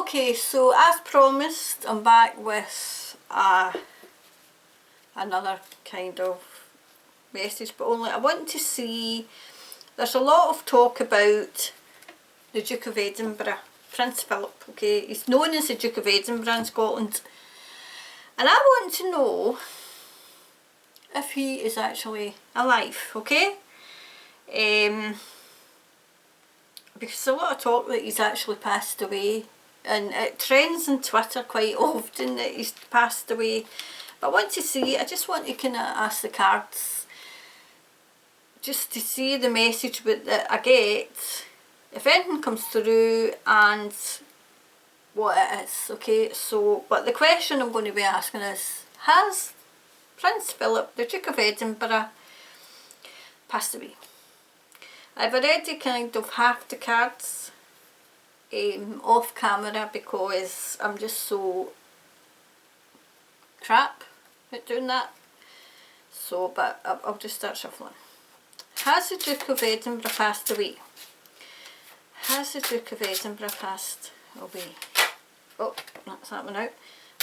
Okay, so as promised, I'm back with another kind of message, but only I want to see, there's a lot of talk about the Duke of Edinburgh, Prince Philip, okay, he's known as the Duke of Edinburgh in Scotland, and I want to know if he is actually alive, okay, because there's a lot of talk that he's actually passed away, and it trends on Twitter quite often that he's passed away. But I want to see, I just want to kind of ask the cards just to see the message that I get, if anything comes through, and what it is, okay. So, but the question I'm going to be asking is, has Prince Philip, the Duke of Edinburgh, passed away? I've already kind of halved the cards off camera because I'm just so crap at doing that. So, but I'll just start shuffling. Has the Duke of Edinburgh passed away? Has the Duke of Edinburgh passed away? Oh, that's that one out.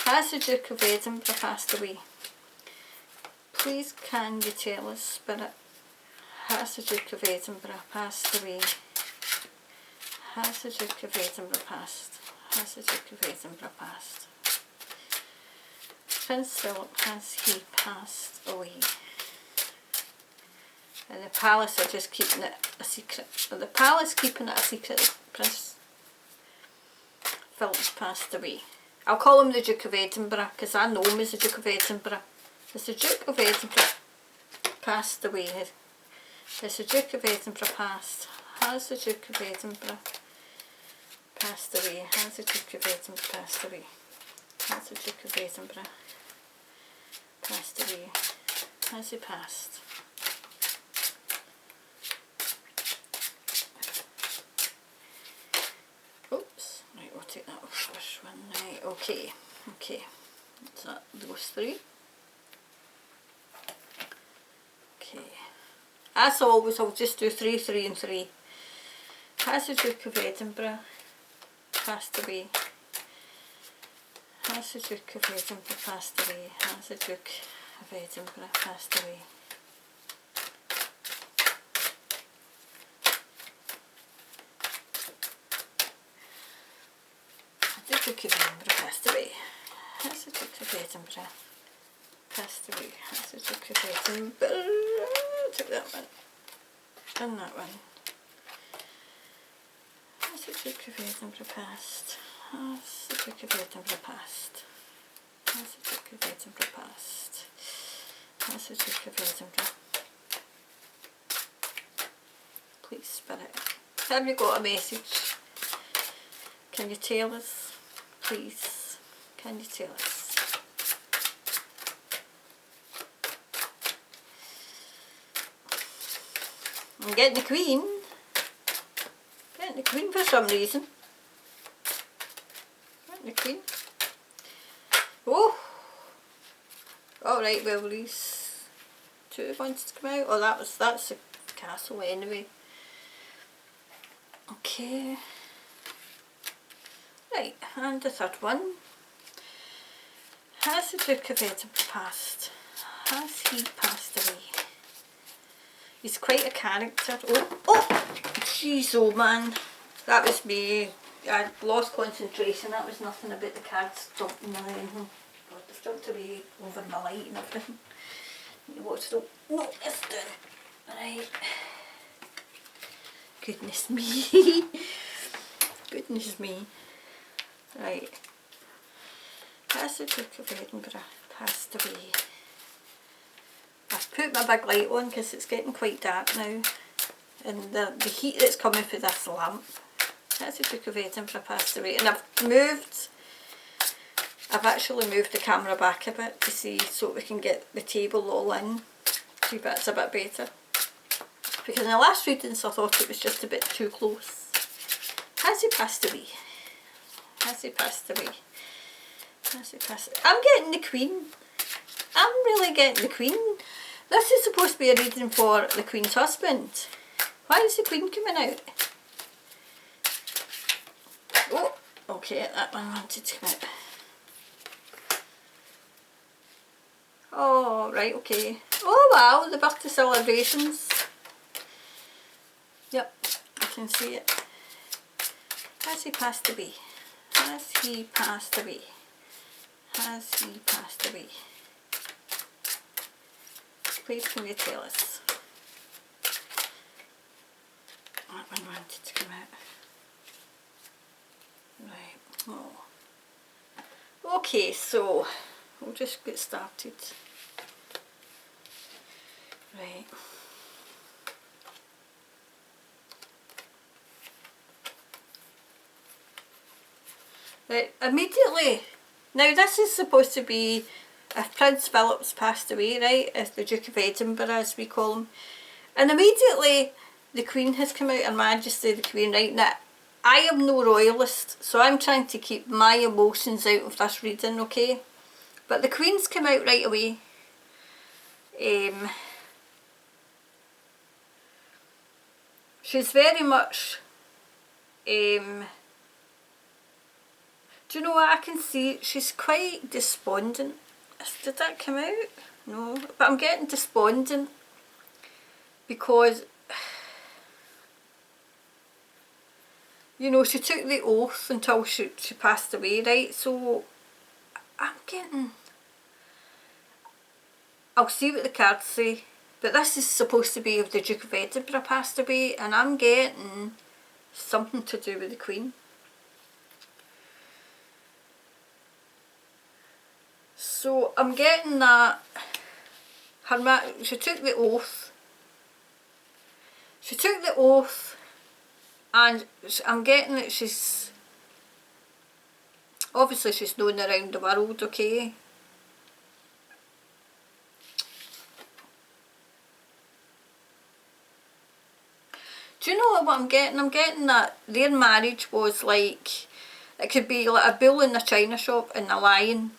Has the Duke of Edinburgh passed away? Please can you tell us, Spirit? Has the Duke of Edinburgh passed away? Has the Duke of Edinburgh passed? Has the Duke of Edinburgh passed? Prince Philip, has he passed away? And the palace are just keeping it a secret. So the palace keeping it a secret that Prince Philip's passed away. I'll call him the Duke of Edinburgh because I know him as the Duke of Edinburgh. Has the Duke of Edinburgh passed away? Has the Duke of Edinburgh passed? Has the Duke of Edinburgh passed away? Has the Duke of Edinburgh passed away? Has the Duke of Edinburgh passed away? Has he passed? Oops, right, we'll take that off first one. Right, okay, okay. Is that those three? Okay. As always, I'll just do 3, 3 and 3. Has the Duke of Edinburgh passed away? Has the Duke of Edinburgh passed away? Has the Duke of Edinburgh passed away? Has the Duke of Edinburgh passed away? Has the Duke of Edinburgh passed away? Has the Duke of Edinburgh... Took that one. And that one. Has the Duke of Edinburgh passed? Has the Duke of Edinburgh passed? Has the Duke of Edinburgh passed? Has the Duke of Edinburgh? Please, Spirit. Have you got a message? Can you tell us? Please. Can you tell us? I'm getting the Queen. Getting the Queen for some reason. Getting the Queen. Oh! Alright, well, these two wants to come out. Oh, that's the castle anyway. Okay. Right, and the third one. Has the Duke of Edinburgh passed? Has he passed away? He's quite a character. Oh, jeez, oh man, that was me. I lost concentration. That was nothing about the cards jumping my line. God, they've jumped away over my light and everything. You watch the note this down. Right. Goodness me. Goodness me. Right. Has the Duke of Edinburgh passed away? I've put my big light on because it's getting quite dark now, and the heat that's coming through this lamp. That's the Duke of Edinburgh passed away, and I've actually moved the camera back a bit to see, so we can get the table all in, see if it's a bit better, because in the last readings I thought it was just a bit too close. Has he passed away? Has he passed away? Has he passed away? I'm getting the Queen. I'm really getting the Queen. This is supposed to be a reading for the Queen's husband. Why is the Queen coming out? Oh, Okay, that one wanted to come out. Oh, right, okay. Oh wow, the birthday celebrations. Yep, I can see it. Has he passed away? Has he passed away? Has he passed away? Please can you tell us? That one wanted to come out. Right, oh. Okay, so we'll just get started. Right. Right, immediately. Now this is supposed to be if Prince Philip's passed away, right, as the Duke of Edinburgh as we call him. And immediately the Queen has come out, Her Majesty the Queen, right. Now I am no royalist, so I'm trying to keep my emotions out of this reading, okay? But the Queen's come out right away. She's very much do you know what I can see? She's quite despondent. Did that come out? No, but I'm getting despondent because, you know, she took the oath until she passed away, right? So I'm getting, I'll see what the cards say, but this is supposed to be if the Duke of Edinburgh passed away, and I'm getting something to do with the Queen. So I'm getting that she took the oath. She took the oath, and I'm getting that she's obviously she's known around the world, okay? Do you know what I'm getting? I'm getting that their marriage was like, it could be like a bull in a china shop and a lion.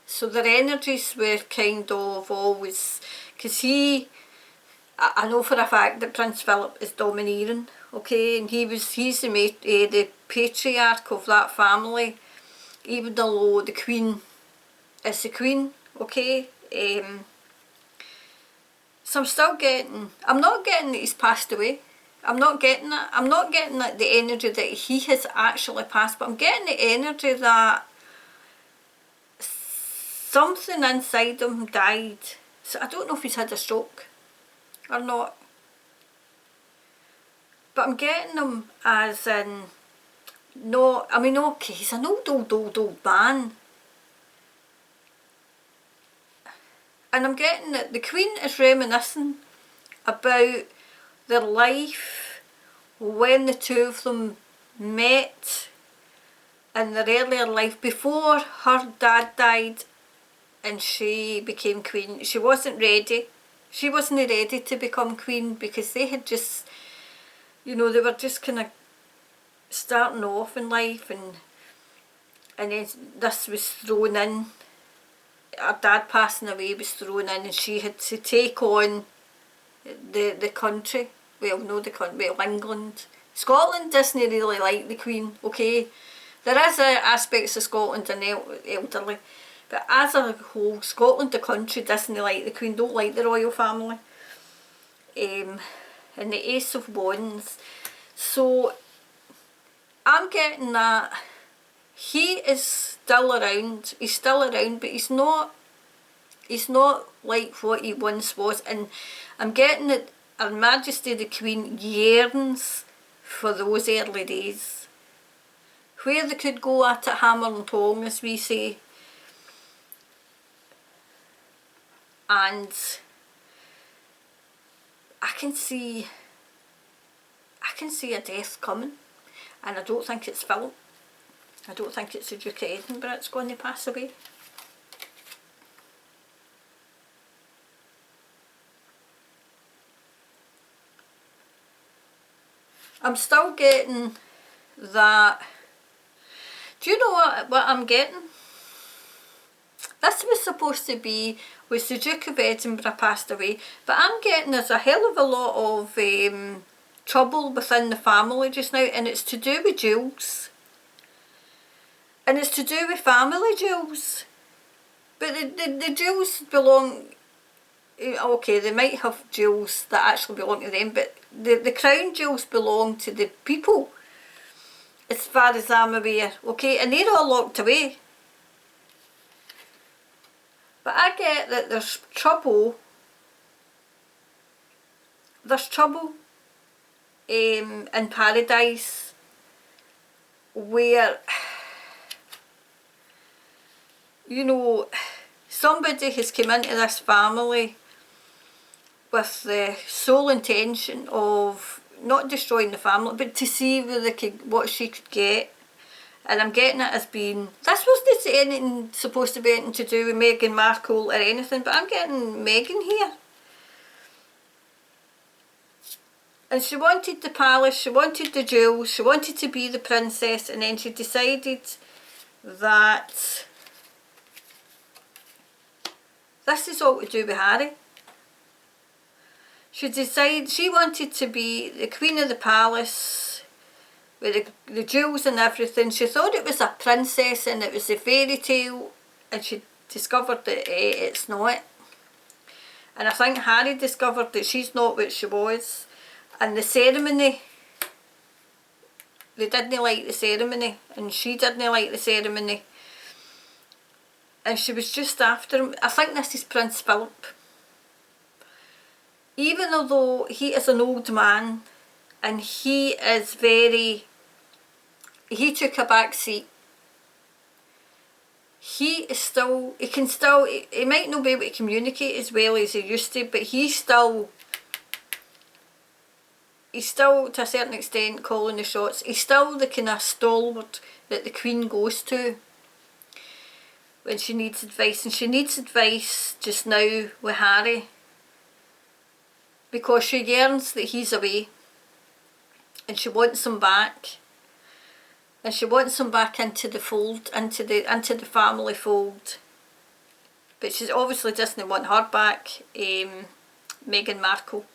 So their energies were kind of always, because I know for a fact that Prince Philip is domineering, okay, and he's the patriarch of that family, even though the Queen is the Queen, okay. So I'm still getting, I'm not getting that he's passed away. I'm not getting that. I'm not getting that the energy that he has actually passed, but I'm getting the energy that something inside him died. So I don't know if he's had a stroke or not, but I'm getting him as in, no, I mean, okay, he's an old man, and I'm getting that the Queen is reminiscing about their life when the two of them met in their earlier life before her dad died and she became Queen. She wasn't ready. She wasn't ready to become Queen because they had just, you know, they were just kind of starting off in life, and then this was thrown in. Her dad passing away was thrown in, and she had to take on the country. Well, no, England. Scotland doesn't really like the Queen, okay? There is aspects of Scotland and elderly, but as a whole, Scotland, the country, doesn't like the Queen, don't like the royal family. And the Ace of Wands. So I'm getting that he is still around. He's still around, but he's not like what he once was. And I'm getting that Her Majesty the Queen yearns for those early days, where they could go at it hammer and tong, as we say. And I can see a death coming, and I don't think it's Philip. I don't think it's the Duke of Edinburgh that's going to pass away. I'm still getting that. Do you know what I'm getting? This was supposed to be, was the Duke of Edinburgh passed away, but I'm getting there's a hell of a lot of trouble within the family just now, and it's to do with jewels. And it's to do with family jewels. But the jewels belong, okay, they might have jewels that actually belong to them, but the crown jewels belong to the people, as far as I'm aware, okay, and they're all locked away. But I get that there's trouble in paradise, where, you know, somebody has come into this family with the sole intention of not destroying the family, but to see where they could, what she could get. And I'm getting it as being, this wasn't anything supposed to be anything to do with Meghan Markle or anything, but I'm getting Meghan here. And she wanted the palace, she wanted the jewels, she wanted to be the princess, and then she decided that this is all to do with Harry. She decided she wanted to be the queen of the palace with the jewels and everything. She thought it was a princess and it was a fairy tale, and she discovered that it's not. And I think Harry discovered that she's not what she was. And the ceremony, they didn't like the ceremony, and she didn't like the ceremony. And she was just after him. I think this is Prince Philip. Even although he is an old man, and he is very, he took a back seat. He is still, he might not be able to communicate as well as he used to, but he's still to a certain extent calling the shots. He's still the kind of stalwart that the Queen goes to when she needs advice, and she needs advice just now with Harry, because she yearns that he's away, and she wants him back, and she wants him back into the fold, into the family fold. But she obviously doesn't want her back, Meghan Markle.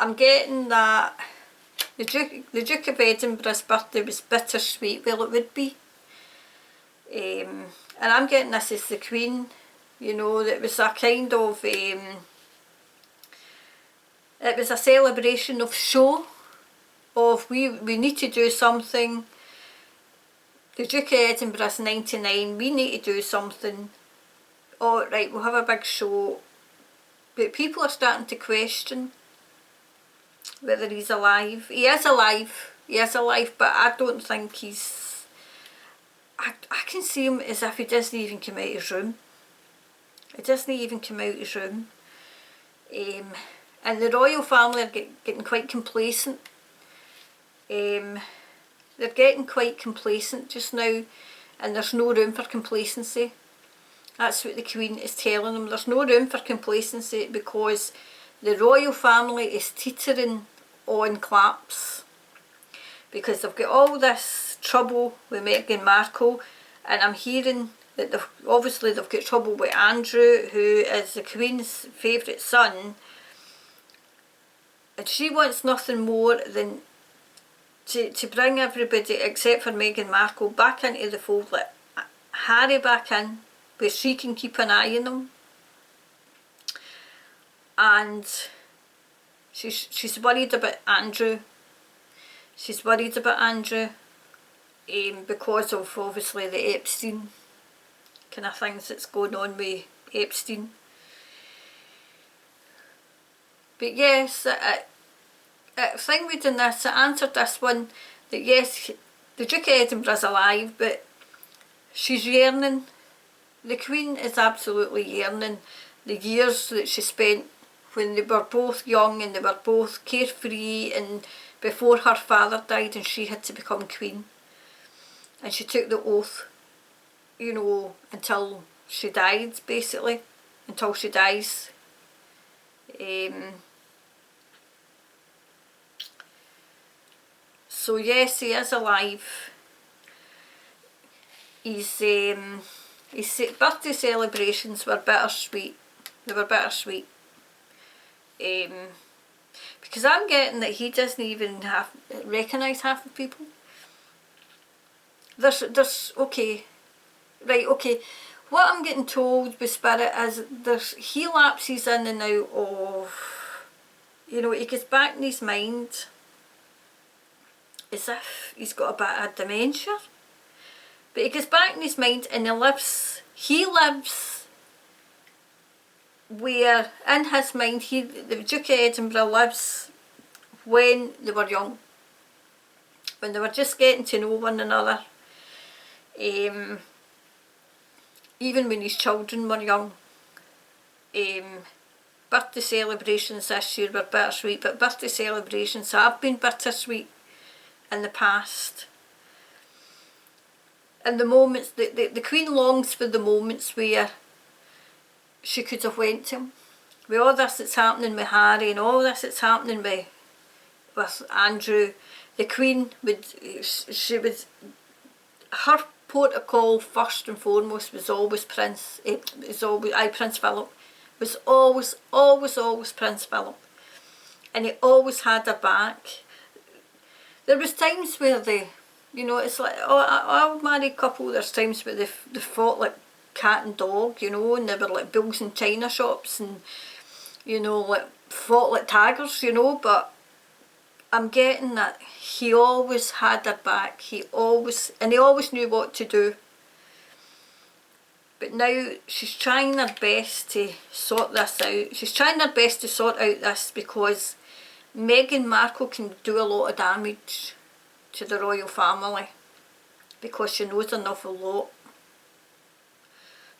I'm getting that the Duke of Edinburgh's birthday was bittersweet. Well, it would be. And I'm getting this as the Queen, you know, that was a kind of, it was a celebration of show, of we need to do something. The Duke of Edinburgh's 99, we need to do something. Oh, right, we'll have a big show. But people are starting to question whether he's alive. He is alive, but I don't think he's, I can see him as if he doesn't even come out of his room. He doesn't even come out of his room. And the royal family are getting quite complacent. They're getting quite complacent just now, and there's no room for complacency. That's what the Queen is telling them. There's no room for complacency, because the royal family is teetering on collapse, because they've got all this trouble with Meghan Markle, and I'm hearing that obviously they've got trouble with Andrew, who is the Queen's favourite son, and she wants nothing more than to bring everybody except for Meghan Markle back into the fold, let Harry back in, where she can keep an eye on him. And she's worried about Andrew. She's worried about Andrew because of obviously the Epstein kind of things that's going on with Epstein. But yes, thing we done this, I answered this one, that yes, the Duke of Edinburgh's alive, but she's yearning. The Queen is absolutely yearning the years that she spent when they were both young and they were both carefree, and before her father died and she had to become Queen. And she took the oath, you know, until she died, basically, until she dies. So yes, he is alive. His birthday celebrations were bittersweet. They were bittersweet. Because I'm getting that he doesn't even recognise half the people. There's okay, right, okay. What I'm getting told with Spirit is he lapses in and out of, you know, he gets back in his mind as if he's got a bit of dementia. But he gets back in his mind and he lives where, in his mind, the Duke of Edinburgh lives when they were young. When they were just getting to know one another. Even when his children were young. Birthday celebrations this year were bittersweet, but birthday celebrations have been bittersweet in the past. And the moments, the Queen longs for the moments where she could have went to him. With all this that's happening with Harry and all this that's happening with Andrew, the Queen her protocol first and foremost was always Prince Philip. Was always Prince Philip. And he always had her back. There was times where you know, it's like, a married couple, there's times where they fought like cat and dog, you know, and they were like bulls in china shops and, you know, like fought like tigers, you know, but I'm getting that he always had her back. He always knew what to do. But now she's trying her best to sort this out. She's trying her best to sort out this because Meghan Markle can do a lot of damage to the royal family because she knows an awful lot,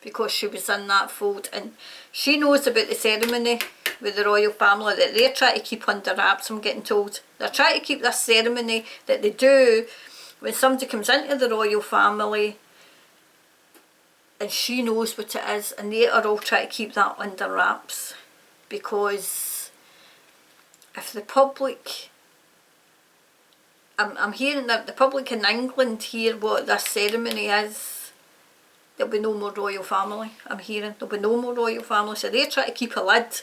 because she was in that fold, and she knows about the ceremony with the royal family that they're trying to keep under wraps. I'm getting told they're trying to keep this ceremony that they do when somebody comes into the royal family, and she knows what it is, and they are all trying to keep that under wraps, because if the public, I'm hearing that the public in England hear what this ceremony is, there'll be no more royal family. I'm hearing there'll be no more royal family, so they're trying to keep a lid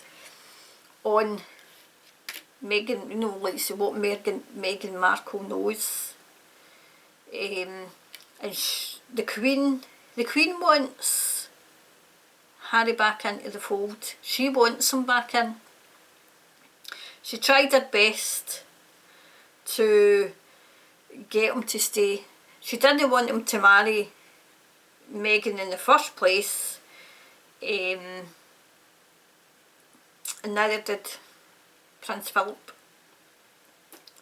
on Meghan, you know, like so what Meghan Markle knows. And the Queen wants Harry back into the fold. She wants him back in. She tried her best to get him to stay. She didn't want him to marry Meghan in the first place, and neither did Prince Philip.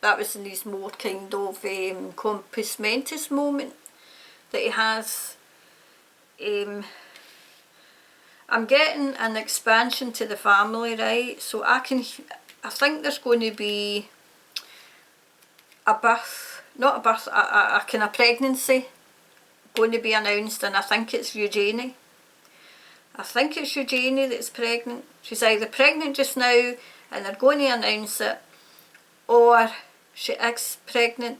That was in his more kind of compos mentis moment that he has. I'm getting an expansion to the family, right? So I think there's going to be a birth, not a birth, a kind of pregnancy going to be announced, and I think it's Eugenie. I think it's Eugenie that's pregnant. She's either pregnant just now and they're going to announce it, or she is pregnant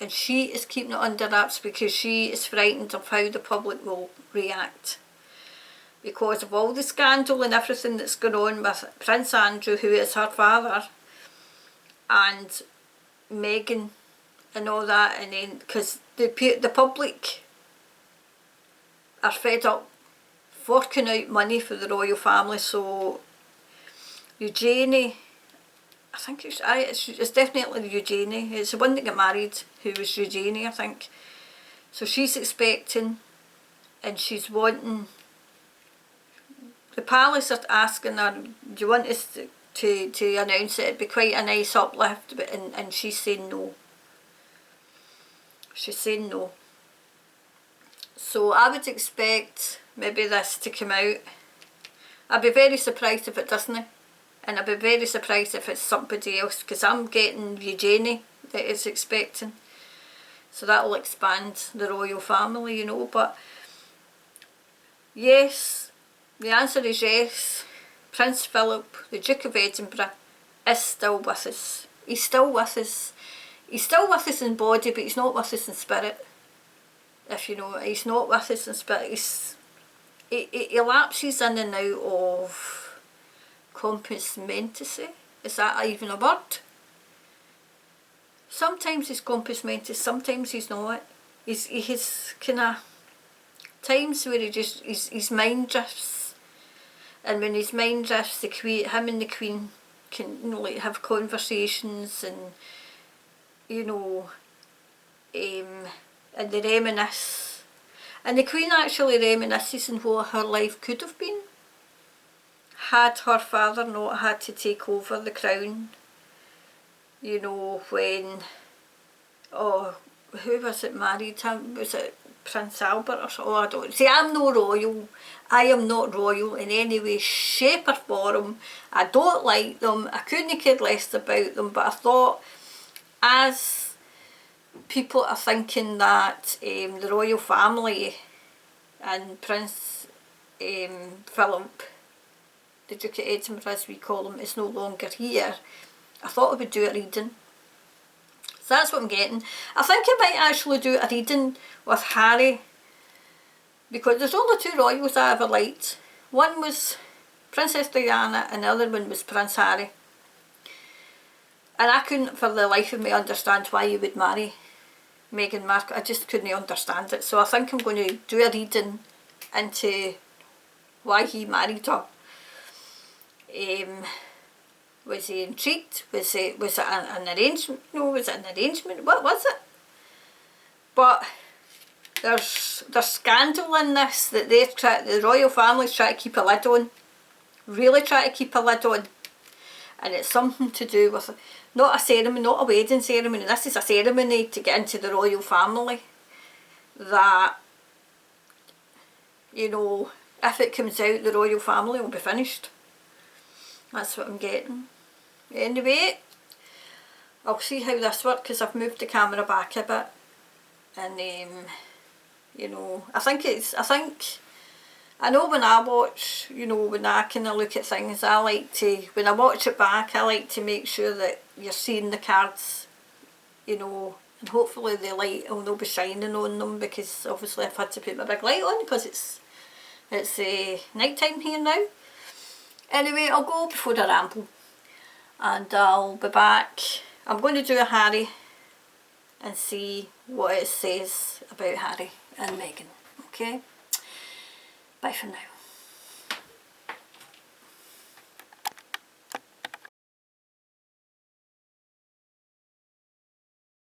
and she is keeping it under wraps because she is frightened of how the public will react. Because of all the scandal and everything that's going on with Prince Andrew, who is her father, and Meghan and all that, and then because the public are fed up forking out money for the royal family, so Eugenie, I think it's definitely Eugenie, it's the one that got married who was Eugenie, I think. So she's expecting and she's wanting, the palace are asking her, do you want us to announce it? It'd be quite a nice uplift, but and she's saying no. She's saying no. So I would expect maybe this to come out. I'd be very surprised if it doesn't, and I'd be very surprised if it's somebody else, because I'm getting Eugenie that is expecting. So that'll expand the royal family, you know. But yes, the answer is yes. Prince Philip, the Duke of Edinburgh, is still with us. He's still with us. He's still with us in body, but he's not with us in spirit. If you know, he's not with us in spirit. He lapses in and out of compos mentis. Is that even a word? Sometimes he's compos mentis, sometimes he's not. He has kind of times where his mind drifts, and when his mind drifts, the Queen, him and the Queen can, you know, like have conversations, and you know, and they reminisce, and the Queen actually reminisces on what her life could have been had her father not had to take over the crown. You know, when, oh, who was it married him? Was it Prince Albert or so? Oh, I don't see. I'm no royal. I am not royal in any way, shape or form. I don't like them. I couldn't care less about them. But I thought, as people are thinking that the royal family and Prince Philip, the Duke of Edinburgh as we call him, is no longer here, I thought I would do a reading. So that's what I'm getting. I think I might actually do a reading with Harry, because there's only two royals I ever liked. One was Princess Diana and the other one was Prince Harry. And I couldn't for the life of me understand why you would marry Meghan Markle. I just couldn't understand it. So I think I'm going to do a reading into why he married her. Was he intrigued? Was it an arrangement? No, was it an arrangement? What was it? But there's scandal in this that the royal family's trying to keep a lid on. Really try to keep a lid on. And it's something to do with, not a ceremony, not a wedding ceremony. This is a ceremony to get into the royal family. That, you know, if it comes out, the royal family will be finished. That's what I'm getting. Anyway, I'll see how this works, because I've moved the camera back a bit. And, you know, I know when I watch, you know, when I kind of look at things, I like to, when I watch it back, I like to make sure that you're seeing the cards, you know, and hopefully the light will not be shining on them, because obviously I've had to put my big light on because it's night time here now. Anyway, I'll go before I ramble, and I'll be back. I'm going to do a Harry and see what it says about Harry and Meghan. Okay? Bye for now.